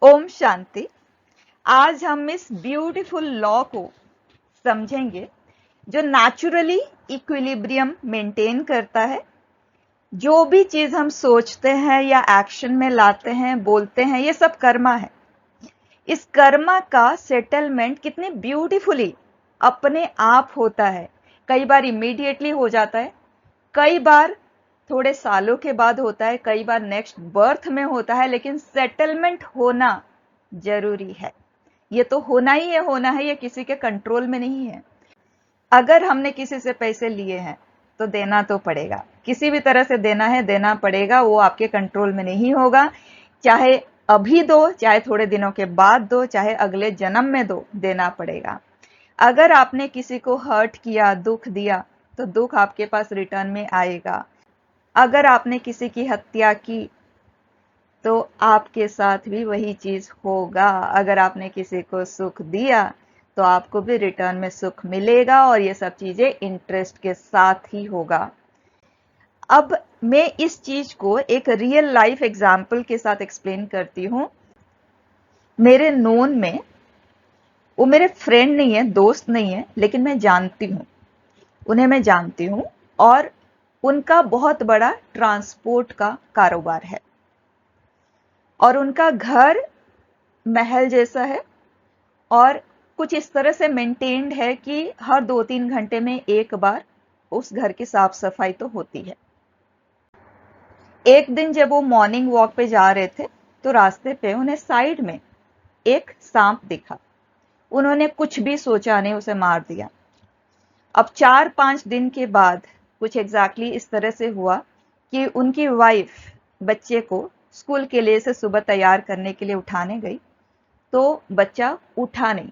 ओम शांति। आज हम इस ब्यूटीफुल लॉ को समझेंगे जो नेचुरली इक्विलिब्रियम मेंटेन करता है। जो भी चीज हम सोचते हैं या एक्शन में लाते हैं, बोलते हैं, ये सब कर्मा है। इस कर्मा का सेटलमेंट कितने ब्यूटीफुली अपने आप होता है। कई बार इमीडिएटली हो जाता है, कई बार थोड़े सालों के बाद होता है, कई बार नेक्स्ट बर्थ में होता है, लेकिन सेटलमेंट होना जरूरी है। ये तो होना ही है, होना है, ये किसी के कंट्रोल में नहीं है। अगर हमने किसी से पैसे लिए हैं तो देना तो पड़ेगा, किसी भी तरह से देना है, देना पड़ेगा। वो आपके कंट्रोल में नहीं होगा। चाहे अभी दो, चाहे थोड़े दिनों के बाद दो, चाहे अगले जन्म में दो, देना पड़ेगा। अगर आपने किसी को हर्ट किया, दुख दिया, तो दुख आपके पास रिटर्न में आएगा। अगर आपने किसी की हत्या की तो आपके साथ भी वही चीज होगा। अगर आपने किसी को सुख दिया तो आपको भी रिटर्न में सुख मिलेगा, और ये सब चीजें इंटरेस्ट के साथ ही होगा। अब मैं इस चीज को एक रियल लाइफ एग्जाम्पल के साथ एक्सप्लेन करती हूं। मेरे नोन में, वो मेरे फ्रेंड नहीं है, दोस्त नहीं है, लेकिन मैं जानती हूं, उन्हें मैं जानती हूं। और उनका बहुत बड़ा ट्रांसपोर्ट का कारोबार है, और उनका घर महल जैसा है, और कुछ इस तरह से मेंटेन्ड है कि हर 2-3 घंटे में एक बार उस घर की साफ सफाई तो होती है। एक दिन जब वो मॉर्निंग वॉक पे जा रहे थे तो रास्ते पे उन्हें साइड में एक सांप दिखा। उन्होंने कुछ भी सोचा नहीं, उसे मार दिया। अब 4-5 दिन के बाद कुछ एग्जैक्टली इस तरह से हुआ कि उनकी वाइफ बच्चे को स्कूल के लिए से सुबह तैयार करने के लिए उठाने गई, तो बच्चा उठा नहीं।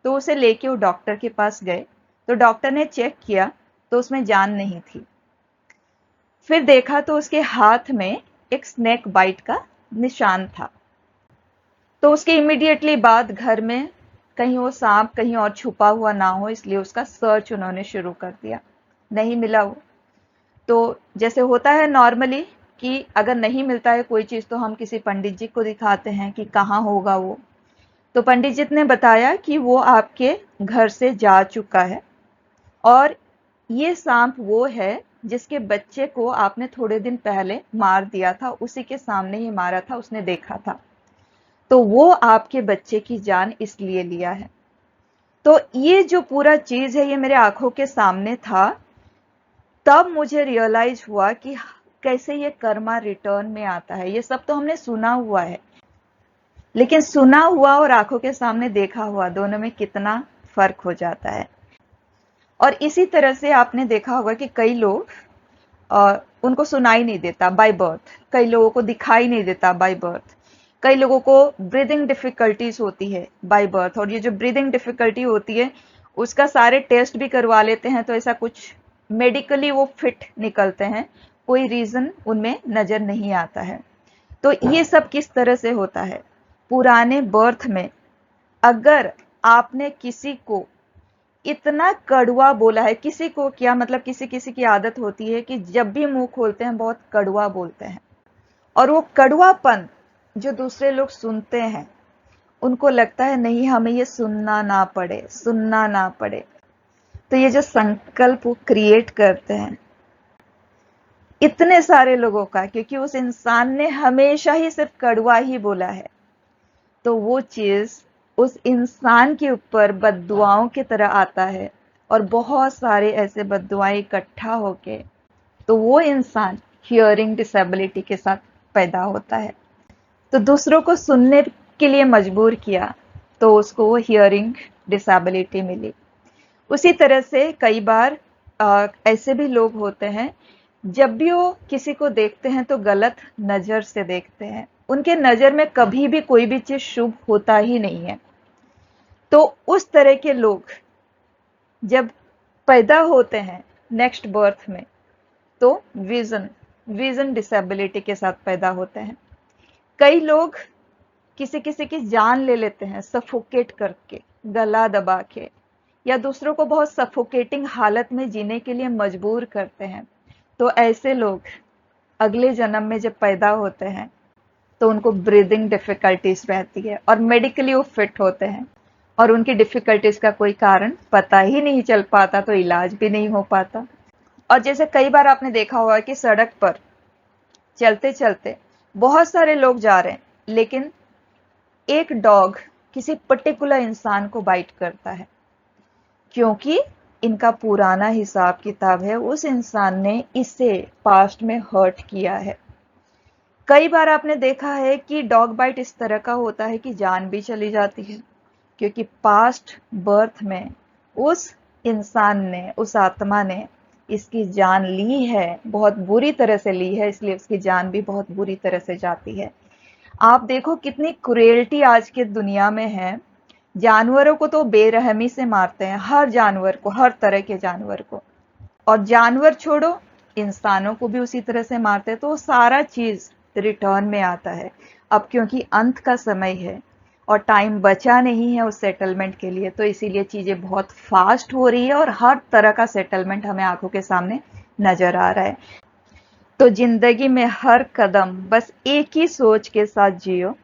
तो उसे लेके वो डॉक्टर के पास गए, तो डॉक्टर ने चेक किया तो उसमें जान नहीं थी। फिर देखा तो उसके हाथ में एक स्नेक बाइट का निशान था। तो उसके इमीडिएटली बाद घर में कहीं वो सांप कहीं और छुपा हुआ ना हो, इसलिए उसका सर्च उन्होंने शुरू कर दिया। नहीं मिला वो। तो जैसे होता है नॉर्मली कि अगर नहीं मिलता है कोई चीज तो हम किसी पंडित जी को दिखाते हैं कि कहाँ होगा वो। तो पंडित जी ने बताया कि वो आपके घर से जा चुका है, और ये सांप वो है जिसके बच्चे को आपने थोड़े दिन पहले मार दिया था, उसी के सामने ही मारा था, उसने देखा था। तो वो आपके बच्चे की जान इसलिए लिया है। तो ये जो पूरा चीज है, ये मेरे आंखों के सामने था। तब मुझे रियलाइज हुआ कि कैसे ये कर्मा रिटर्न में आता है। ये सब तो हमने सुना हुआ है, लेकिन सुना हुआ और आंखों के सामने देखा हुआ, दोनों में कितना फर्क हो जाता है। और इसी तरह से आपने देखा होगा कि कई लोग उनको सुनाई नहीं देता बाय बर्थ, कई लोगों को दिखाई नहीं देता बाय बर्थ, कई लोगों को ब्रीदिंग डिफिकल्टीज होती है बाय बर्थ। और ये जो ब्रीदिंग डिफिकल्टी होती है उसका सारे टेस्ट भी करवा लेते हैं, तो ऐसा कुछ मेडिकली वो फिट निकलते हैं, कोई रीजन उनमें नजर नहीं आता है। तो ये सब किस तरह से होता है? पुराने बर्थ में अगर आपने किसी को इतना कड़वा बोला है, किसी को क्या मतलब, किसी किसी की आदत होती है कि जब भी मुंह खोलते हैं बहुत कड़वा बोलते हैं, और वो कड़वापन जो दूसरे लोग सुनते हैं उनको लगता है नहीं, हमें ये सुनना ना पड़े, सुनना ना पड़े। तो ये जो संकल्प वो क्रिएट करते हैं इतने सारे लोगों का, क्योंकि उस इंसान ने हमेशा ही सिर्फ कड़वा ही बोला है, तो वो चीज उस इंसान के ऊपर बद्दुआओं की तरह आता है, और बहुत सारे ऐसे बद्दुआएं इकट्ठा होके तो वो इंसान हियरिंग डिसेबिलिटी के साथ पैदा होता है। तो दूसरों को सुनने के लिए मजबूर किया तो उसको वो हियरिंग डिसेबिलिटी मिली। उसी तरह से कई बार ऐसे भी लोग होते हैं, जब भी वो किसी को देखते हैं तो गलत नजर से देखते हैं। उनके नजर में कभी भी कोई भी चीज शुभ होता ही नहीं है। तो उस तरह के लोग जब पैदा होते हैं नेक्स्ट बर्थ में, तो विजन विजन डिसेबिलिटी के साथ पैदा होते हैं। कई लोग किसी किसी की जान ले लेते हैं सफोकेट करके, गला दबा के, या दूसरों को बहुत सफोकेटिंग हालत में जीने के लिए मजबूर करते हैं। तो ऐसे लोग अगले जन्म में जब पैदा होते हैं तो उनको ब्रीदिंग डिफिकल्टीज रहती है और मेडिकली वो फिट होते हैं और उनकी डिफिकल्टीज का कोई कारण पता ही नहीं चल पाता, तो इलाज भी नहीं हो पाता। और जैसे कई बार आपने देखा होगा कि सड़क पर चलते चलते बहुत सारे लोग जा रहे हैं, लेकिन एक डॉग किसी पर्टिकुलर इंसान को बाइट करता है, क्योंकि इनका पुराना हिसाब किताब है, उस इंसान ने इसे पास्ट में हर्ट किया है। कई बार आपने देखा है कि डॉग बाइट इस तरह का होता है कि जान भी चली जाती है, क्योंकि पास्ट बर्थ में उस इंसान ने, उस आत्मा ने इसकी जान ली है, बहुत बुरी तरह से ली है, इसलिए उसकी जान भी बहुत बुरी तरह से जाती है। आप देखो कितनी क्रुएल्टी आज के दुनिया में है। जानवरों को तो बेरहमी से मारते हैं, हर जानवर को, हर तरह के जानवर को, और जानवर छोड़ो, इंसानों को भी उसी तरह से मारते हैं। तो वो सारा चीज रिटर्न में आता है। अब क्योंकि अंत का समय है और टाइम बचा नहीं है उस सेटलमेंट के लिए, तो इसीलिए चीजें बहुत फास्ट हो रही है और हर तरह का सेटलमेंट हमें आंखों के सामने नजर आ रहा है। तो जिंदगी में हर कदम बस एक ही सोच के साथ जियो,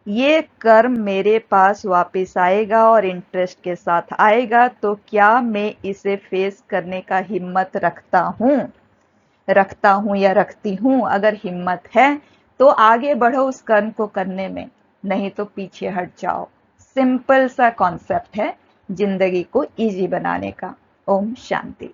ये कर्म मेरे पास वापस आएगा और इंटरेस्ट के साथ आएगा, तो क्या मैं इसे फेस करने का हिम्मत रखता हूं या रखती हूं? अगर हिम्मत है तो आगे बढ़ो उस कर्म को करने में, नहीं तो पीछे हट जाओ। सिंपल सा कॉन्सेप्ट है जिंदगी को इजी बनाने का। ओम शांति।